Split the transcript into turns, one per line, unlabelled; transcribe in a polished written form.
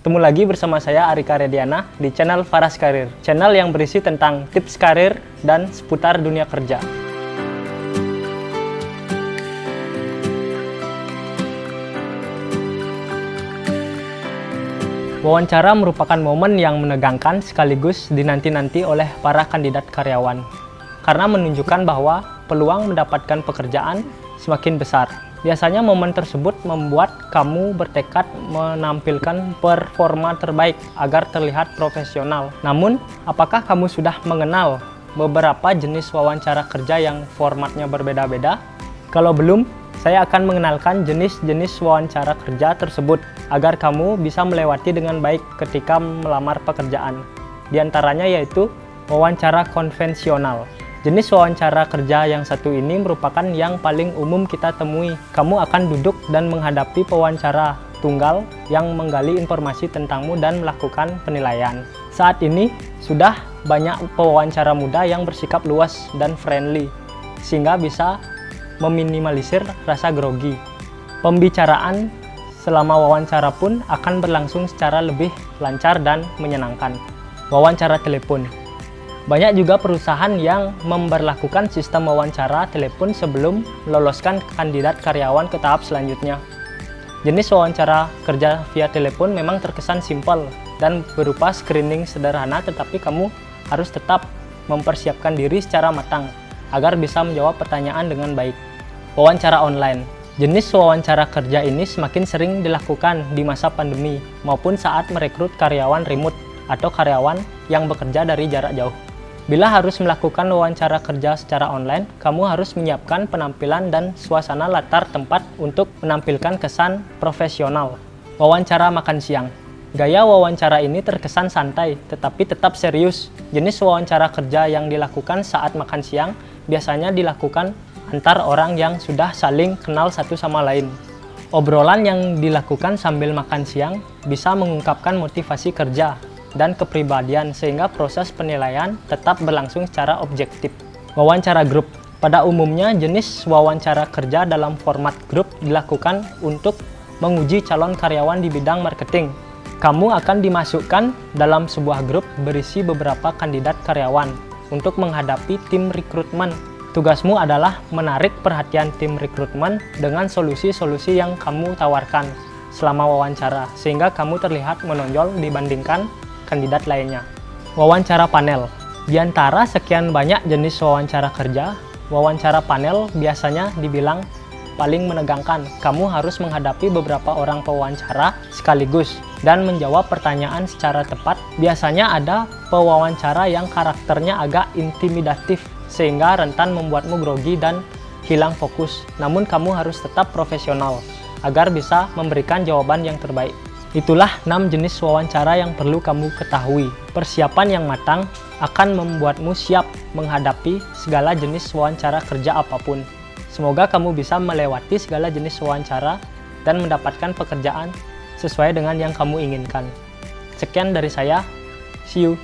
Ketemu lagi bersama saya Arika Rediana di channel Faras Karir, channel yang berisi tentang tips karir dan seputar dunia kerja. Wawancara merupakan momen yang menegangkan sekaligus dinanti-nanti oleh para kandidat karyawan, karena menunjukkan bahwa peluang mendapatkan pekerjaan semakin besar. Biasanya momen tersebut membuat kamu bertekad menampilkan performa terbaik agar terlihat profesional. Namun, apakah kamu sudah mengenal beberapa jenis wawancara kerja yang formatnya berbeda-beda? Kalau belum, saya akan mengenalkan jenis-jenis wawancara kerja tersebut agar kamu bisa melewati dengan baik ketika melamar pekerjaan. Di antaranya yaitu wawancara konvensional. Jenis wawancara kerja yang satu ini merupakan yang paling umum kita temui. Kamu akan duduk dan menghadapi pewawancara tunggal yang menggali informasi tentangmu dan melakukan penilaian. Saat ini sudah banyak pewawancara muda yang bersikap luas dan friendly, sehingga bisa meminimalisir rasa grogi. Pembicaraan selama wawancara pun akan berlangsung secara lebih lancar dan menyenangkan. Wawancara telepon. Banyak juga perusahaan yang memberlakukan sistem wawancara telepon sebelum meloloskan kandidat karyawan ke tahap selanjutnya. Jenis wawancara kerja via telepon memang terkesan simpel dan berupa screening sederhana, tetapi kamu harus tetap mempersiapkan diri secara matang agar bisa menjawab pertanyaan dengan baik. Wawancara online. Jenis wawancara kerja ini semakin sering dilakukan di masa pandemi maupun saat merekrut karyawan remote atau karyawan yang bekerja dari jarak jauh. Bila harus melakukan wawancara kerja secara online, kamu harus menyiapkan penampilan dan suasana latar tempat untuk menampilkan kesan profesional. Wawancara makan siang. Gaya wawancara ini terkesan santai, tetapi tetap serius. Jenis wawancara kerja yang dilakukan saat makan siang biasanya dilakukan antar orang yang sudah saling kenal satu sama lain. Obrolan yang dilakukan sambil makan siang bisa mengungkapkan motivasi kerja dan kepribadian sehingga proses penilaian tetap berlangsung secara objektif. Wawancara grup. Pada umumnya jenis wawancara kerja dalam format grup dilakukan untuk menguji calon karyawan di bidang marketing. Kamu akan dimasukkan dalam sebuah grup berisi beberapa kandidat karyawan untuk menghadapi tim rekrutmen. Tugasmu adalah menarik perhatian tim rekrutmen dengan solusi-solusi yang kamu tawarkan selama wawancara sehingga kamu terlihat menonjol dibandingkan kandidat lainnya. Wawancara panel. Di antara sekian banyak jenis wawancara kerja, wawancara panel biasanya dibilang paling menegangkan. Kamu harus menghadapi beberapa orang pewawancara sekaligus dan menjawab pertanyaan secara tepat. Biasanya ada pewawancara yang karakternya agak intimidatif sehingga rentan membuatmu grogi dan hilang fokus. Namun kamu harus tetap profesional agar bisa memberikan jawaban yang terbaik. Itulah 6 jenis wawancara yang perlu kamu ketahui. Persiapan yang matang akan membuatmu siap menghadapi segala jenis wawancara kerja apapun. Semoga kamu bisa melewati segala jenis wawancara dan mendapatkan pekerjaan sesuai dengan yang kamu inginkan. Sekian dari saya. See you.